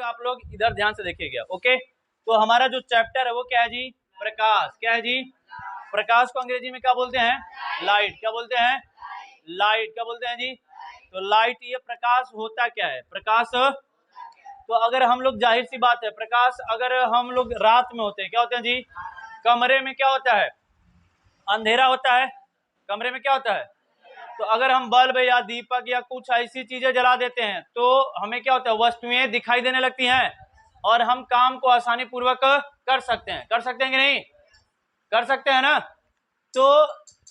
आप लोग इधर ध्यान से देखिएगा। ओके, तो हमारा जो चैप्टर है वो क्या है जी? प्रकाश। क्या है जी? प्रकाश को अंग्रेजी में क्या बोलते हैं? लाइट। क्या बोलते हैं? लाइट। क्या बोलते हैं जी? तो लाइट, ये प्रकाश होता क्या है? प्रकाश, तो अगर हम लोग, जाहिर सी बात है, प्रकाश अगर हम लोग रात में होते हैं, क्या होते हैं जी? कमरे में क्या होता है? अंधेरा होता है। कमरे में क्या होता है? तो अगर हम बल्ब या दीपक या कुछ ऐसी चीजें जला देते हैं तो हमें क्या होता है? वस्तुएं दिखाई देने लगती हैं और हम काम को आसानी पूर्वक कर सकते हैं। कर सकते हैं कि नहीं? कर सकते हैं ना? तो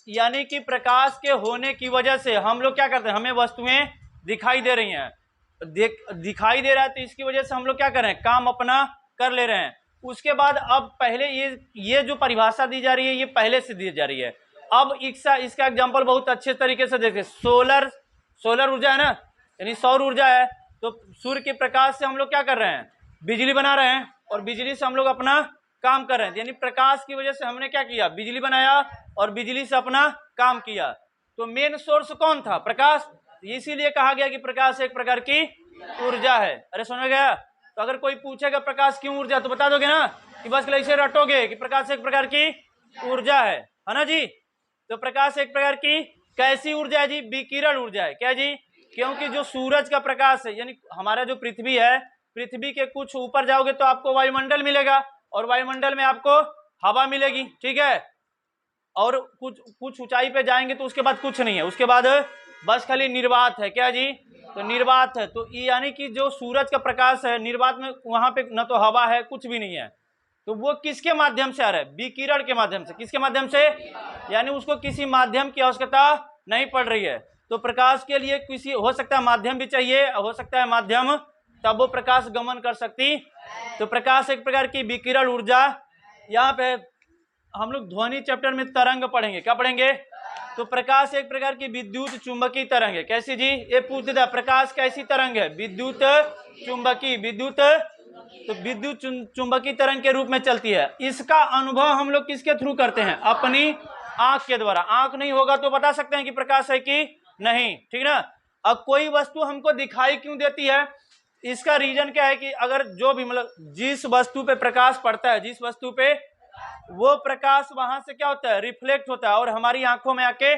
यानी कि प्रकाश के होने की वजह से हम लोग क्या करते हैं? हमें वस्तुएं दिखाई दे रही हैं, दिखाई दे रहा है, तो इसकी वजह से हम लोग क्या कर रहे हैं? काम अपना कर ले रहे हैं। उसके बाद अब पहले ये जो परिभाषा दी जा रही है ये पहले से दी जा रही है। अब इसका एग्जांपल बहुत अच्छे तरीके से देखिए। सोलर ऊर्जा है ना, यानी सौर ऊर्जा है। तो सूर्य के प्रकाश से हम लोग क्या कर रहे हैं? बिजली बना रहे हैं, और बिजली से हम लोग अपना काम कर रहे हैं। यानी प्रकाश की वजह से हमने क्या किया? बिजली बनाया और बिजली से अपना काम किया। तो मेन सोर्स कौन था? प्रकाश। इसीलिए कहा गया कि प्रकाश एक प्रकार की ऊर्जा है। अरे समझ गया? तो अगर कोई पूछेगा प्रकाश क्यों ऊर्जा, तो बता दोगे ना कि बस ऐसे रटोगे कि प्रकाश एक प्रकार की ऊर्जा है ना जी? तो प्रकाश एक प्रकार की कैसी ऊर्जा है जी? विकिरण ऊर्जा है। क्या जी? क्योंकि जो सूरज का प्रकाश है, यानी हमारा जो पृथ्वी है, पृथ्वी के कुछ ऊपर जाओगे तो आपको वायुमंडल मिलेगा, और वायुमंडल में आपको हवा मिलेगी, ठीक है? और कुछ ऊंचाई पे जाएंगे तो उसके बाद कुछ नहीं है, उसके बाद बस खाली निर्वात है। क्या जी? तो निर्वात है। तो यानी कि जो सूरज का प्रकाश है, निर्वात में वहां पे न तो हवा है, कुछ भी नहीं है। तो वो किसके माध्यम से आ रहा है? विकिरण के माध्यम से। किसके माध्यम से? यानी उसको किसी माध्यम की आवश्यकता नहीं पड़ रही है। तो प्रकाश के लिए किसी, हो सकता है माध्यम भी चाहिए, हो सकता है माध्यम, तब वो प्रकाश गमन कर सकती। तो प्रकाश एक प्रकार की विकिरण ऊर्जा। यहाँ पे हम लोग ध्वनि चैप्टर में तरंग पढ़ेंगे। क्या पढ़ेंगे? तो प्रकाश एक प्रकार की विद्युत चुंबकीय तरंग है। कैसी जी? ये पूछ देता, प्रकाश कैसी तरंग है? विद्युत चुंबकीय। विद्युत, तो विद्युत चुंबकीय तरंग के रूप में चलती है। इसका अनुभव हम लोग किसके थ्रू करते हैं? अपनी आंख के द्वारा। आंख नहीं होगा तो बता सकते हैं कि प्रकाश है कि नहीं, ठीक ना? अब कोई वस्तु हमको दिखाई क्यों देती है? इसका रीजन क्या है कि अगर जो भी मतलब जिस वस्तु पे प्रकाश पड़ता है, जिस वस्तु पे, वो प्रकाश वहां से क्या होता है? रिफ्लेक्ट होता है और हमारी आंखों में आके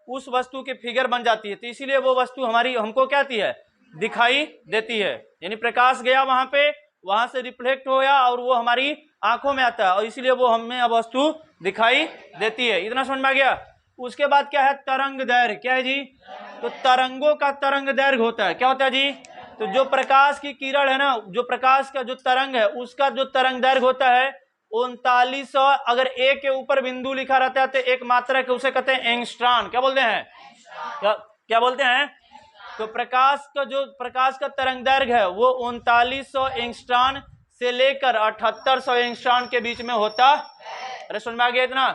उस वस्तु की फिगर बन जाती है। तो इसीलिए वो वस्तु हमारी, हमको क्या आती है? दिखाई देती है। यानी प्रकाश गया वहां पे, वहां से रिफ्लेक्ट होया और वो हमारी आंखों में आता है, और इसीलिए वो हमें अब वस्तु दिखाई देती है। इतना समझ में आ गया? उसके बाद क्या है? तरंग दैर्घ्य। क्या है जी? तो तरंगों का तरंग दैर्घ्य होता है। क्या होता है जी? तो जो प्रकाश की किरण है ना, जो प्रकाश का जो तरंग है, उसका जो तरंग दैर्घ्य होता है 3900। अगर ए के ऊपर बिंदु लिखा रहता है तो एक मात्रा के, उसे कहते हैं एंगस्ट्रॉन। क्या बोलते हैं? क्या बोलते हैं? तो प्रकाश का तरंग दैर्घ्य है वो 3900 एंगस्ट्रॉन से लेकर 7800 एंगस्ट्रॉन के बीच में होता। अरे समझ में आ गया इतना?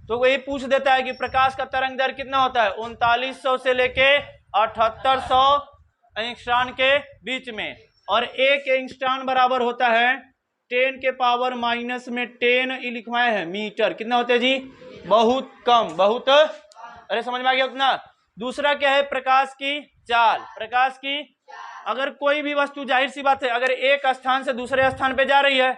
तो वही पूछ देता है कि प्रकाश का तरंग दैर्घ्य कितना होता है? 3900 से लेके 7800 एंगस्ट्रॉन के बीच में। और एक एंगस्ट्रॉन बराबर होता है 10 के पावर माइनस में 10 लिखवाए हैं मीटर। कितना होते हैं जी? बहुत कम, बहुत। अरे समझ में आ गया उतना? दूसरा क्या है? प्रकाश की चाल। प्रकाश की, अगर कोई भी वस्तु, जाहिर सी बात है, अगर एक स्थान से दूसरे स्थान पे जा रही है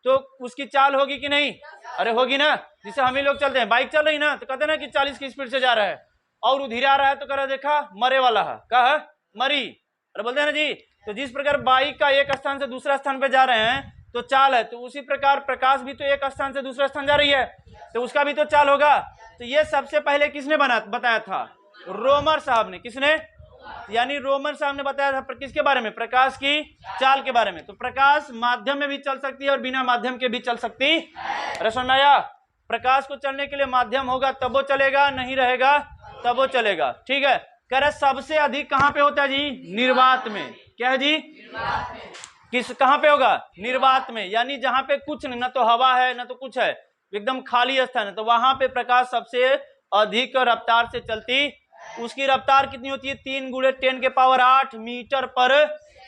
तो उसकी चाल होगी कि नहीं? अरे होगी ना। जिसे हम ही लोग चलते हैं, बाइक चल रही ना, तो कहते हैं ना कि 40 की स्पीड से जा रहा है, और उधर आ रहा है तो कह रहा देखा मरे वाला है, कहा मरी। अरे बोलते हैं ना जी। तो जिस प्रकार बाइक का एक स्थान से दूसरा स्थान पे जा रहे हैं तो चाल है, तो उसी प्रकार प्रकाश भी तो एक स्थान से दूसरा स्थान जा रही है, तो उसका भी तो चाल होगा। तो ये सबसे पहले किसने बताया था? रोमर साहब ने। किसने? यानी रोमन साहब ने बताया था किसके बारे में? प्रकाश की चाल के बारे में। तो प्रकाश माध्यम में भी चल सकती है और बिना माध्यम के भी चल सकती। अरे सुन आया? प्रकाश को चलने के लिए माध्यम होगा तब वो चलेगा, नहीं रहेगा तब वो चलेगा, ठीक है? कह रहे सबसे अधिक कहां पे होता है जी? निर्वात में। क्या है जी? कहां पे होगा? निर्वात में। यानी जहां पे कुछ नहीं, न तो हवा है न तो कुछ है, एकदम खाली स्थान है, तो वहां पे प्रकाश सबसे अधिक रफ्तार से चलती। उसकी रफ्तार कितनी होती है? 3 × 10 के पावर 8 मीटर पर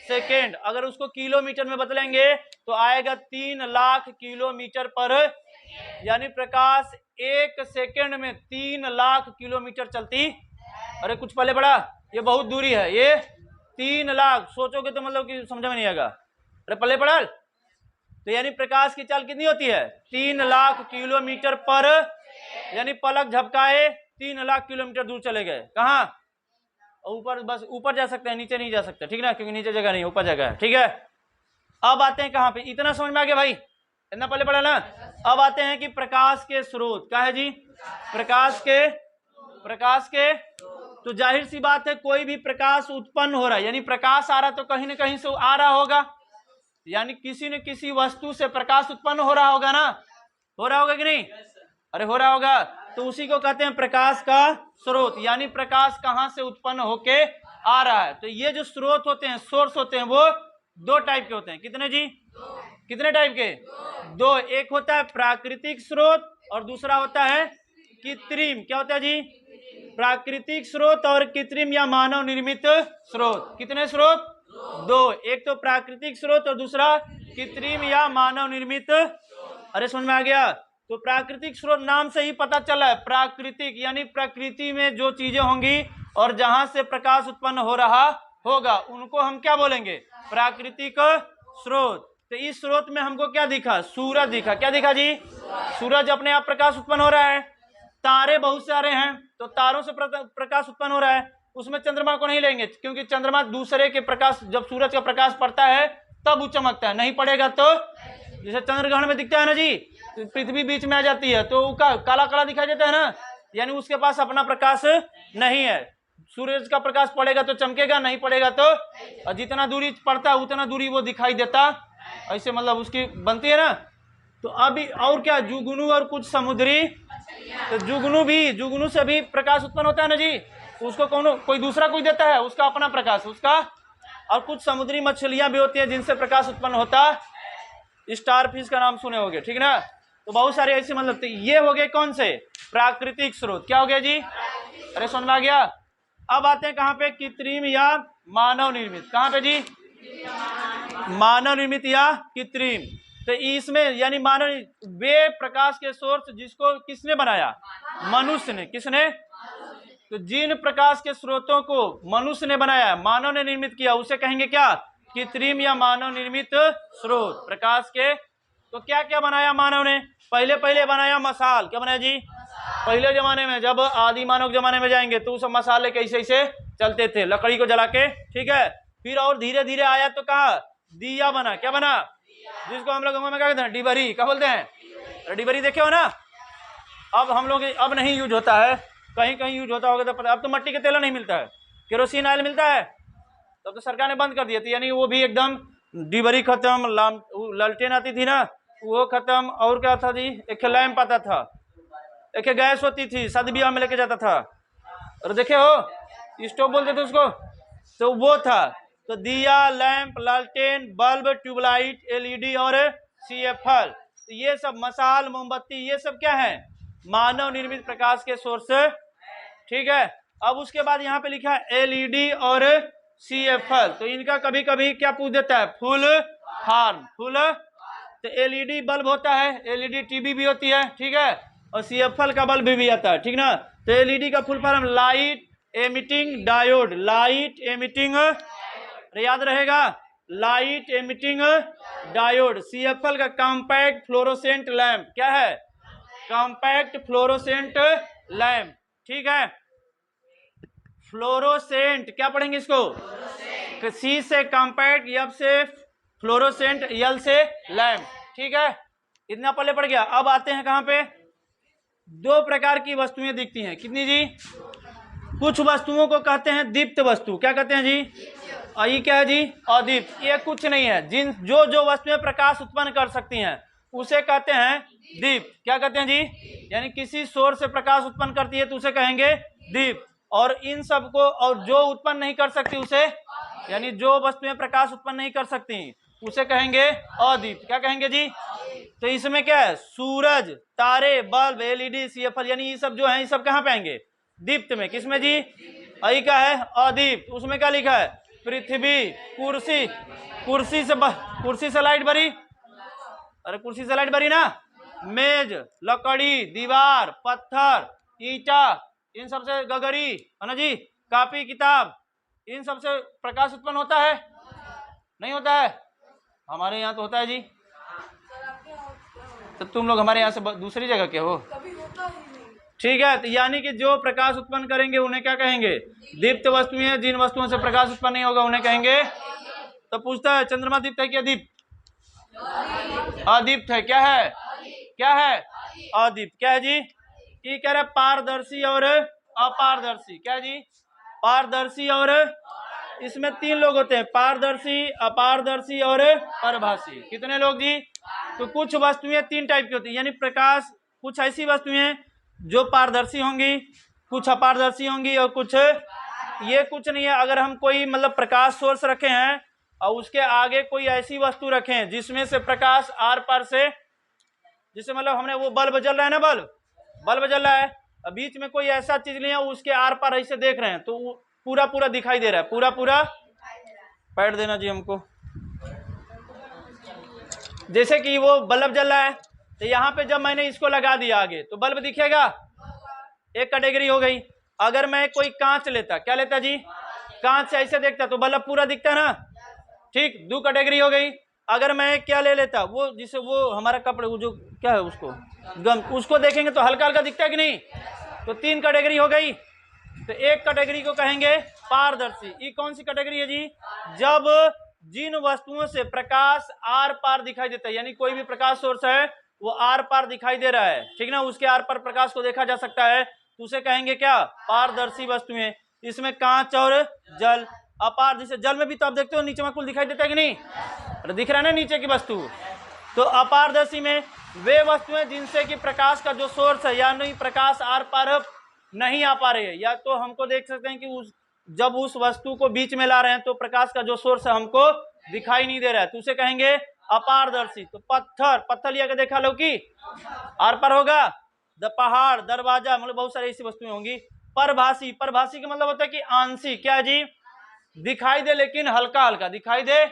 सेकेंड। अगर उसको किलोमीटर में बदलेंगे तो आएगा 3 लाख किलोमीटर पर। यानी प्रकाश 1 सेकेंड में 3 लाख किलोमीटर चलती। अरे कुछ पहले बड़ा, ये बहुत दूरी है, ये 3 लाख। सोचोगे तो मतलब कि समझ में नहीं आएगा। अरे पल्ले पड़ल। तो यानी प्रकाश की चाल कितनी होती है? 3 लाख किलोमीटर पर, यानी पलक झपकाए 3 लाख किलोमीटर दूर चले गए। कहाँ? ऊपर, बस ऊपर जा सकते हैं, नीचे नहीं जा सकते, ठीक ना, क्योंकि नीचे जगह नहीं, ऊपर जगह है, ठीक है। अब आते हैं कहाँ पे, इतना समझ में आ गया भाई, इतना पहले पढ़ा ना। अब आते हैं कि प्रकाश के स्रोत, क्या है जी? प्रकाश के तो जाहिर सी बात है कोई भी प्रकाश उत्पन्न हो रहा है, यानी प्रकाश आ रहा तो कहीं ना कहीं से आ रहा होगा, यानी किसी न किसी वस्तु से प्रकाश उत्पन्न हो रहा होगा ना, हो रहा होगा कि नहीं? अरे हो रहा होगा। तो उसी को कहते हैं प्रकाश का स्रोत, यानी प्रकाश कहां से उत्पन्न होके आ रहा है। तो ये जो स्रोत होते हैं, सोर्स होते हैं, वो 2 टाइप के होते हैं। कितने जी? कितने टाइप के? 2। एक होता है प्राकृतिक स्रोत और दूसरा होता है कृत्रिम। क्या होता है जी? प्राकृतिक स्रोत और कृत्रिम या मानव निर्मित स्रोत। कितने स्रोत? 2। एक तो प्राकृतिक स्रोत और दूसरा कृत्रिम या मानव निर्मित। अरे समझ में आ गया? तो प्राकृतिक स्रोत नाम से ही पता चला है, प्राकृतिक यानी प्रकृति में जो चीजें होंगी और जहां से प्रकाश उत्पन्न हो रहा होगा उनको हम क्या बोलेंगे? प्राकृतिक स्रोत। तो इस स्रोत में हमको क्या दिखा? सूरज दिखा। क्या दिखा जी? सूरज अपने आप प्रकाश उत्पन्न हो रहा है। तारे बहुत सारे हैं तो तारों से प्रकाश उत्पन्न हो रहा है। उसमें चंद्रमा को नहीं लेंगे क्योंकि चंद्रमा दूसरे के प्रकाश, जब सूरज का प्रकाश पड़ता है तब वो चमकता है, नहीं पड़ेगा तो जैसे चंद्रग्रहण में दिखता है ना जी, पृथ्वी बीच में आ जाती है तो उसका काला काला दिखाई देता है ना, यानी उसके पास अपना प्रकाश नहीं है। सूरज का प्रकाश पड़ेगा तो चमकेगा, नहीं पड़ेगा तो जितना दूरी पड़ता है उतना दूरी वो दिखाई देता, ऐसे मतलब उसकी बनती है ना। तो अभी और क्या, जुगनू और कुछ समुद्री, तो जुगनू से भी प्रकाश उत्पन्न होता है ना जी, उसको कोई दूसरा कोई देता है उसका अपना प्रकाश उसका। और कुछ समुद्री मछलियां भी होती है जिनसे प्रकाश उत्पन्न होता, स्टार फिश का नाम सुने होंगे, ठीक ना। तो बहुत सारे ऐसे मतलब, तो ये हो गए कौन से? प्राकृतिक स्रोत। क्या हो गया जी? अरे समझ में आ गया। अब आते हैं कहाँ पे? कृत्रिम या मानव निर्मित। कहाँ पे जी? मानव निर्मित या कृत्रिम। तो इसमें यानी मानव, वे प्रकाश के सोर्स जिसको किसने बनाया? मनुष्य ने। किसने? तो जिन प्रकाश के स्रोतों को मनुष्य ने बनाया, मानव ने निर्मित किया, उसे कहेंगे क्या? कृत्रिम या मानव निर्मित स्रोत प्रकाश के। तो क्या क्या बनाया मानव ने? पहले बनाया मसाल। क्या बनाया जी? पहले जमाने में, जब आदि मानव जमाने में जाएंगे तो सब मसाले कैसे ऐसे चलते थे, लकड़ी को जला के, ठीक है। फिर और धीरे धीरे आया तो कहा दिया बना। क्या बना? जिसको हम लोग में क्या कहते हैं? डिबरी। क्या बोलते हैं? डिबरी देखे हो ना। अब हम लोग अब नहीं यूज होता है, कहीं कहीं यूज होता होगा तो पता। अब तो मिट्टी के तेल नहीं मिलता है, केरोसिन ऑयल मिलता है, तब तो सरकार ने बंद कर दिया था। यानी वो भी एकदम डिबरी खत्म, लालटेन आती थी ना वो खत्म, और क्या था जी? एक लैंप आता था, एक गैस होती थी, शादी ब्याह में लेके जाता था, और देखे हो स्टोव बोलते थे उसको, तो वो था। तो दिया, लैंप, लालटेन, बल्ब, ट्यूबलाइट, एलईडी और सीएफएल, तो ये सब मसाल, मोमबत्ती, ये सब क्या है? मानव निर्मित प्रकाश के सोर्स, ठीक है। अब उसके बाद यहाँ पे लिखा है एलईडी और सीएफएल, तो इनका कभी कभी क्या पूछ देता है? Full form. फुल, तो एलईडी बल्ब होता है, एलईडी टीवी भी होती है, ठीक है, और सीएफएल का बल्ब भी आता है, ठीक ना। तो एलईडी का full form light emitting diode. Light emitting, याद रहेगा, लाइट एमिटिंग डायोड। सीएफएल का कॉम्पैक्ट फ्लोरोसेंट लैंप। क्या है? कॉम्पैक्ट फ्लोरोसेंट लैंप, ठीक है। फ्लोरोसेंट, क्या पढ़ेंगे इसको? सी से कॉम्पैक्ट, एफ से फ्लोरोसेंट, एल से लैंप, ठीक है। इतना पहले पढ़ गया। अब आते हैं कहां पे? 2 प्रकार की वस्तुएं दिखती हैं। कितनी जी? कुछ वस्तुओं को कहते हैं दीप्त वस्तु। क्या कहते हैं जी? और ये क्या है जी? अदीप्त। ये कुछ नहीं है, जिन जो वस्तुएं प्रकाश उत्पन्न कर सकती हैं उसे कहते हैं दीप्त। क्या कहते हैं जी? यानी किसी सोर्स से प्रकाश उत्पन्न करती है तो उसे कहेंगे दीप्त। और इन सबको, और जो उत्पन्न नहीं कर सकती उसे, यानी जो वस्तुएं प्रकाश उत्पन्न नहीं कर सकती उसे कहेंगे अदीप्त। क्या कहेंगे जी? तो इसमें क्या है? सूरज, तारे, बल्ब, एलईडी, सीएफएल, यानी ये सब जो है, ये सब कहाँ पे आएंगे? दीप्त में। किसमें जी? आई का है अदीप्त। उसमें क्या लिखा है? पृथ्वी, कुर्सी, कुर्सी से लाइट भरी, अरे कुर्सी से लाइट भरी ना, मेज, लकड़ी, दीवार, पत्थर, ईटा, इन सबसे गगरी है ना जी, कॉपी किताब, इन सबसे प्रकाश उत्पन्न होता है? नहीं होता है। हमारे यहाँ तो होता है जी। तो तुम लोग हमारे यहाँ से दूसरी जगह के हो? ठीक है, तो यानी कि जो प्रकाश उत्पन्न करेंगे उन्हें क्या कहेंगे? दीप्त वस्तुएं। जिन वस्तुओं से प्रकाश उत्पन्न नहीं होगा उन्हें कहेंगे। तो पूछता है चंद्रमा दीप्त है क्या दीप्त? अदीप्त है। क्या है? क्या है? अदीप्त। क्या है जी? ये कह रहा है पारदर्शी और अपारदर्शी। क्या जी? पारदर्शी और, इसमें 3 लोग होते हैं, पारदर्शी, अपारदर्शी और परभाषी। कितने लोग जी? तो कुछ वस्तुएं 3 टाइप की होती है, यानी प्रकाश, कुछ ऐसी वस्तुएं जो पारदर्शी होंगी, कुछ अपारदर्शी होंगी और कुछ, ये कुछ नहीं है। अगर हम कोई मतलब प्रकाश सोर्स रखे हैं और उसके आगे कोई ऐसी वस्तु रखें जिसमें से प्रकाश आर पार से, जिससे मतलब हमने वो बल्ब जल रहा है ना, बल्ब जल रहा है, बीच में कोई ऐसा चीज नहीं है, उसके आर पार ऐसे देख रहे हैं तो पूरा पूरा दिखाई दे रहा है, पूरा पूरा। पैड देना जी हमको। जैसे कि वो बल्ब जल रहा है तो यहाँ पे जब मैंने इसको लगा दिया आगे तो बल्ब दिखेगा, एक कैटेगरी हो गई। अगर मैं कोई कांच लेता, क्या लेता जी? कांच से ऐसे देखता तो बल्ब पूरा दिखता ना, ठीक, 2 कैटेगरी हो गई। अगर मैं क्या ले लेता, वो जिसे वो हमारा कपड़े, वो जो क्या है उसको गम, उसको देखेंगे तो हल्का हल्का दिखता है कि नहीं? तो 3 कैटेगरी हो गई। तो एक कैटेगरी को कहेंगे पारदर्शी। ये कौन सी कैटेगरी है जी? जब जिन वस्तुओं से प्रकाश आर पार दिखाई देता है, यानी कोई भी प्रकाश सोर्स है वो आर पार दिखाई दे रहा है, ठीक ना, उसके आर पार प्रकाश को देखा जा सकता है, तो उसे कहेंगे क्या? पारदर्शी वस्तुएं। इसमें कांच और जल। अपार, जैसे जल में भी तो आप देखते हो नीचे में कुल दिखाई देता है कि नहीं? अरे दिख रहा है ना नीचे की वस्तु। तो अपारदर्शी में वे वस्तुएं जिनसे कि प्रकाश का जो सोर्स है, यानी प्रकाश आर पार नहीं आ पा रही है, या तो हमको देख सकते हैं कि जब उस वस्तु को बीच में ला रहे हैं तो प्रकाश का जो सोर्स है हमको दिखाई नहीं दे रहा है, तो उसे कहेंगे अपारदर्शी। तो पत्थर लिया के देखा लो कि आर पार होगा, पहाड़, दरवाजा, मतलब बहुत सारी ऐसी वस्तुएं होंगी। परभाषी का मतलब होता है कि आंशिक, क्या जी? दिखाई दे लेकिन हल्का हल्का दिखाई दे,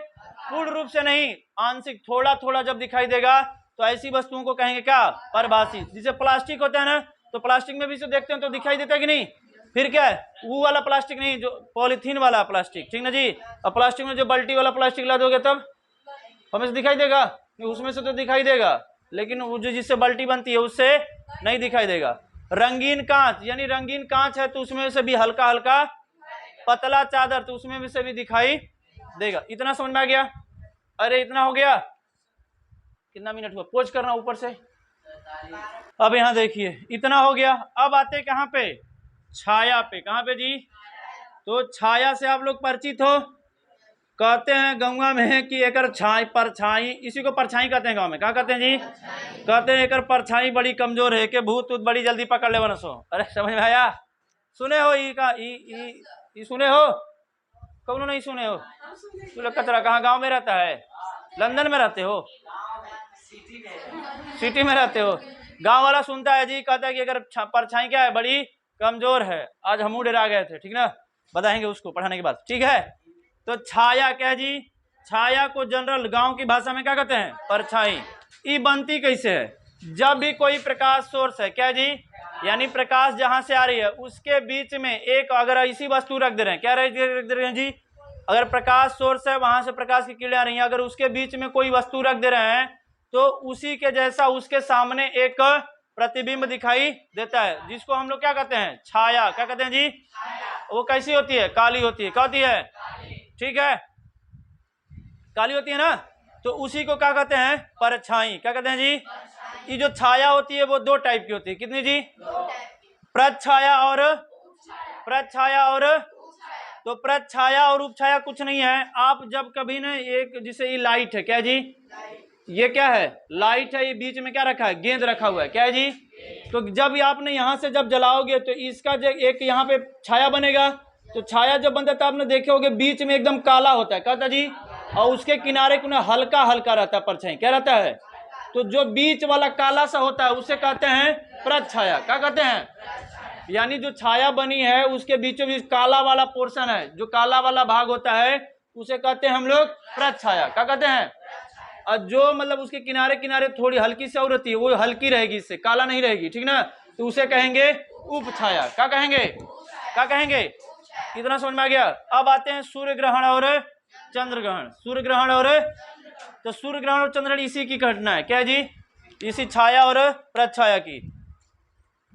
पूर्ण रूप से नहीं, आंशिक, थोड़ा थोड़ा जब दिखाई देगा तो ऐसी वस्तुओं को कहेंगे क्या? परभाषी। जैसे प्लास्टिक होता है ना, तो प्लास्टिक में भी से देखते हैं तो दिखाई देता है कि नहीं? फिर क्या है? वो वाला प्लास्टिक नहीं, जो पॉलीथीन वाला प्लास्टिक, ठीक ना जी। और प्लास्टिक में जो बाल्टी वाला प्लास्टिक ला दोगे तब हमें से दिखाई देगा? उसमें से तो दिखाई देगा, लेकिन वो जो जिससे बाल्टी बनती है उससे नहीं दिखाई देगा। रंगीन कांच, यानी रंगीन कांच है तो उसमें से भी हल्का हल्का, पतला चादर तो उसमें से भी दिखाई देगा। इतना समझ में आ गया? अरे इतना हो गया? कितना मिनट हुआ? पोज करना ऊपर से। अब यहाँ देखिए, इतना हो गया। अब आते कहाँ पे? छाया पे। कहाँ पे जी? तो छाया से आप लोग परिचित हो। कहते हैं गंगा में कि एकर छाई, परछाई, इसी को परछाई कहते हैं गांव में। क्या कहते हैं जी? कहते हैं एकर परछाई बड़ी कमजोर है के भूत उत बड़ी जल्दी पकड़ ले बनसो। अरे समझ में आया? सुने हो ई का? ई सुने हो? कौन नहीं सुने हो? तू लोग कचरा कहाँ गांव में रहता है? लंदन में रहते हो? सिटी में रहते हो? गांव वाला सुनता है जी, कहता है कि अगर परछाई क्या है, बड़ी कमजोर है। आज हम डरा गए थे, ठीक ना, बताएंगे उसको पढ़ाने के बाद, ठीक है। तो छाया क्या जी? छाया को जनरल गांव की भाषा में क्या कहते हैं? परछाई। ये बनती कैसे है? जब भी कोई प्रकाश सोर्स है, क्या जी, यानी प्रकाश जहां से आ रही है उसके बीच में एक अगर ऐसी वस्तु रख दे रहे हैं, क्या रख दे रहे हैं जी? अगर प्रकाश सोर्स है वहां से प्रकाश की किरणें आ रही हैं, अगर उसके बीच में कोई वस्तु रख दे रहे हैं तो उसी के जैसा उसके सामने एक प्रतिबिंब दिखाई देता है, जिसको हम लोग क्या कहते हैं? छाया। क्या कहते हैं जी? वो कैसी होती है? काली होती है। क्या होती है? ठीक है, काली होती है ना, तो उसी को क्या कहते हैं? परछाई। क्या कहते हैं जी? ये जो छाया होती है वो 2 टाइप की होती है। कितनी जी? प्रच्छाया और प्रच्छाया और, तो प्रच्छाया और उपछाया कुछ नहीं है। आप जब कभी ना एक, जैसे ये लाइट है, क्या जी, ये क्या है? लाइट है, ये बीच में क्या रखा है? गेंद रखा हुआ है, क्या है जी? तो जब आपने यहां से जब जलाओगे तो इसका जो एक यहाँ पे छाया बनेगा, तो छाया जब बनता है तो आपने देखे होगे बीच में एकदम काला होता है, कहता जी, और उसके किनारे किनारे हल्का हल्का रहता है परछाई। क्या रहता है? तो जो बीच वाला काला सा होता है उसे कहते हैं प्रच्छाया। क्या कहते हैं? यानी जो छाया बनी है उसके बीचों बीच काला वाला पोर्शन है, जो काला वाला भाग होता है उसे कहते हैं हम लोग प्रच्छाया। क्या कहते हैं? और जो मतलब उसके किनारे किनारे थोड़ी हल्की सी और होती है वो हल्की रहेगी, इससे काला नहीं रहेगी, ठीक ना, तो उसे कहेंगे उपछाया। क्या कहेंगे? क्या कहेंगे? कितना समझ में आ गया? अब आते हैं सूर्य ग्रहण और चंद्र ग्रहण। सूर्य ग्रहण और तो सूर्य ग्रहण और चंद्र ग्रहण इसी की घटना है, क्या है जी, इसी छाया और प्रछाया की।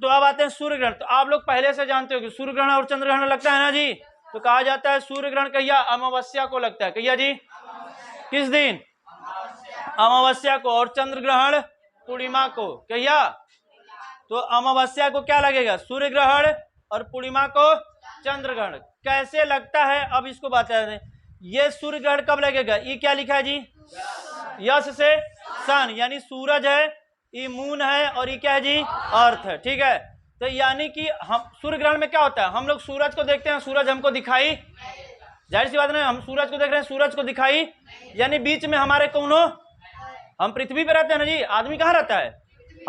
तो अब आते हैं सूर्य ग्रहण। तो आप लोग पहले से जानते हो कि सूर्य ग्रहण और चंद्र ग्रहण लगता है ना जी। तो कहा जाता है सूर्य ग्रहण कहिया अमावस्या को लगता है, कहिया जी, किस दिन, अमावस्या को, और चंद्र ग्रहण पूर्णिमा को, कहिया। तो अमावस्या को क्या लगेगा, सूर्य ग्रहण, और पूर्णिमा को चंद्र ग्रहण। कैसे लगता है अब इसको बता दें। ये सूर्य ग्रहण कब लगेगा, ये क्या लिखा है जी, यश से सन, यानी सूरज है, ये मून है, और ये क्या है जी, अर्थ है, ठीक है। तो यानी कि हम सूर्य ग्रहण में क्या होता है, हम लोग सूरज को देखते हैं, सूरज हमको दिखाई, जाहिर सी बात नहीं, हम सूरज को देख रहे हैं, सूरज को दिखाई, यानी बीच में हमारे कौनो, हम पृथ्वी पे रहते हैं ना जी, आदमी कहाँ रहता है,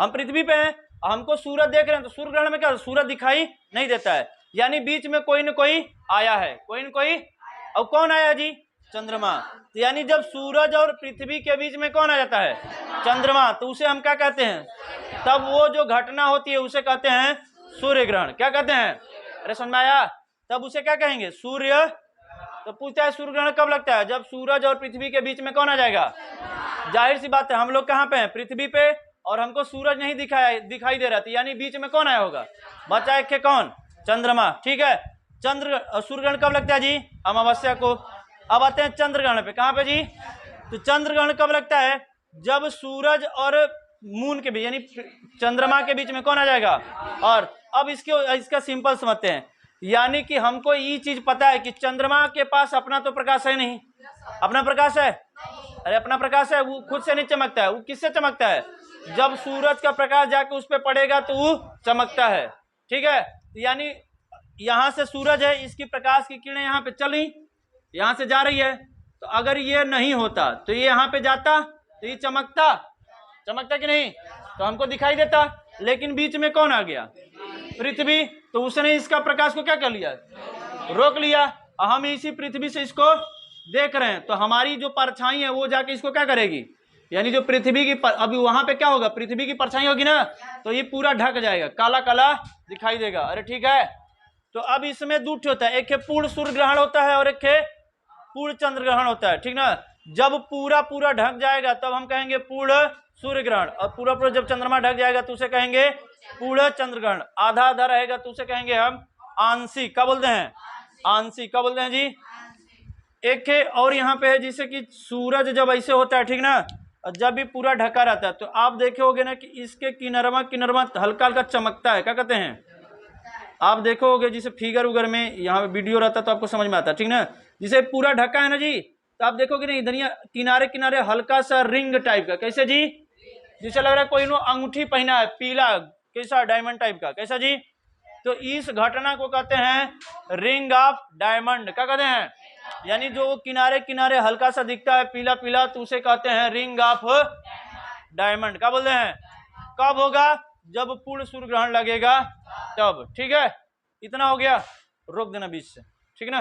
हम पृथ्वी पे हैं, हमको सूरज देख रहे हैं, तो सूर्य ग्रहण में क्या, सूरज दिखाई नहीं देता है, यानी बीच में कोई न कोई आया है, कोई न कोई, और कौन आया जी, चंद्रमा। तो यानी जब सूरज और पृथ्वी के बीच में कौन आ जाता है, चंद्रमा, तो उसे हम क्या कहते हैं, तब वो जो घटना होती है उसे कहते हैं सूर्य ग्रहण। क्या कहते हैं, अरे समझ में आया, तब उसे क्या कहेंगे, सूर्य। तो पूछता है सूर्य ग्रहण कब लगता है, जब सूरज और पृथ्वी के बीच में कौन आ जाएगा। जाहिर सी बात है, हम लोग कहाँ पे हैं, पृथ्वी पे, और हमको सूरज नहीं दिखाई दे रहा था, यानी बीच में कौन आया होगा, बचा एक के कौन, चंद्रमा, ठीक है। सूर्य ग्रहण कब लगता है जी, अमावस्या को। अब आते हैं चंद्र ग्रहण पे, कहाँ पे जी, तो चंद्र ग्रहण कब लगता है, जब सूरज और मून के बीच, यानी चंद्रमा के बीच में कौन आ जाएगा, और अब इसका सिंपल समझते हैं, यानी कि हमको ये चीज पता है कि चंद्रमा के पास अपना तो प्रकाश है नहीं, अपना प्रकाश है, अरे अपना प्रकाश है, वो खुद से नहीं चमकता है, वो किससे चमकता है, जब सूरज का प्रकाश जाके उस पर पड़ेगा तो वो चमकता है, ठीक है। यानी यहाँ से सूरज है, इसकी प्रकाश की किरणें यहाँ पे चली, यहाँ से जा रही है, तो अगर ये नहीं होता तो ये यहाँ पे जाता तो ये चमकता कि नहीं, तो हमको दिखाई देता, लेकिन बीच में कौन आ गया, पृथ्वी, तो उसने इसका प्रकाश को क्या कर लिया, रोक लिया, हम इसी पृथ्वी से इसको देख रहे हैं, तो हमारी जो परछाई है वो जाके इसको क्या करेगी, यानी जो पृथ्वी की अभी वहां पे क्या होगा, पृथ्वी की परछाई होगी ना, तो ये पूरा ढक जाएगा, काला काला दिखाई देगा, अरे ठीक है। तो अब इसमें दो होता है, एक है पूर्ण सूर्य ग्रहण होता है और एक है पूर्ण चंद्र ग्रहण होता है, ठीक ना। जब पूरा ढक जाएगा तब हम कहेंगे पूर्ण सूर्य ग्रहण, और पूरा जब चंद्रमा ढक जाएगा तो उसे कहेंगे पूर्ण चंद्र ग्रहण। आधा आधा रहेगा तो उसे कहेंगे हम आंशिक, क्या बोलते हैं, आंशिक, क्या बोलते हैं जी। एक है और यहाँ पे है, जिसे कि सूरज जब ऐसे होता है, ठीक ना, जब भी पूरा ढका रहता है तो आप देखोगे ना कि इसके किनारमा हल्का हल्का चमकता है, क्या कहते हैं, आप देखोगे जिसे फिगर उगर में यहाँ पे वीडियो रहता है तो आपको समझ में आता है, ठीक ना। जिसे पूरा ढका है ना जी, तो आप देखोगे ना इधर किनारे किनारे हल्का सा रिंग टाइप का, कैसे जी, जिसे लग रहा है कोई अंगूठी पहना है, पीला कैसा डायमंड टाइप का, कैसा जी। तो इस घटना को कहते हैं रिंग ऑफ डायमंड, क्या कहते हैं, यानी जो किनारे किनारे हल्का सा दिखता है पीला पीला, तो उसे कहते हैं रिंग ऑफ डायमंड, क्या बोलते हैं। कब होगा, जब पूर्ण सूर्य ग्रहण लगेगा तब, ठीक है। इतना हो गया, रोक देना बीच से, ठीक है ना।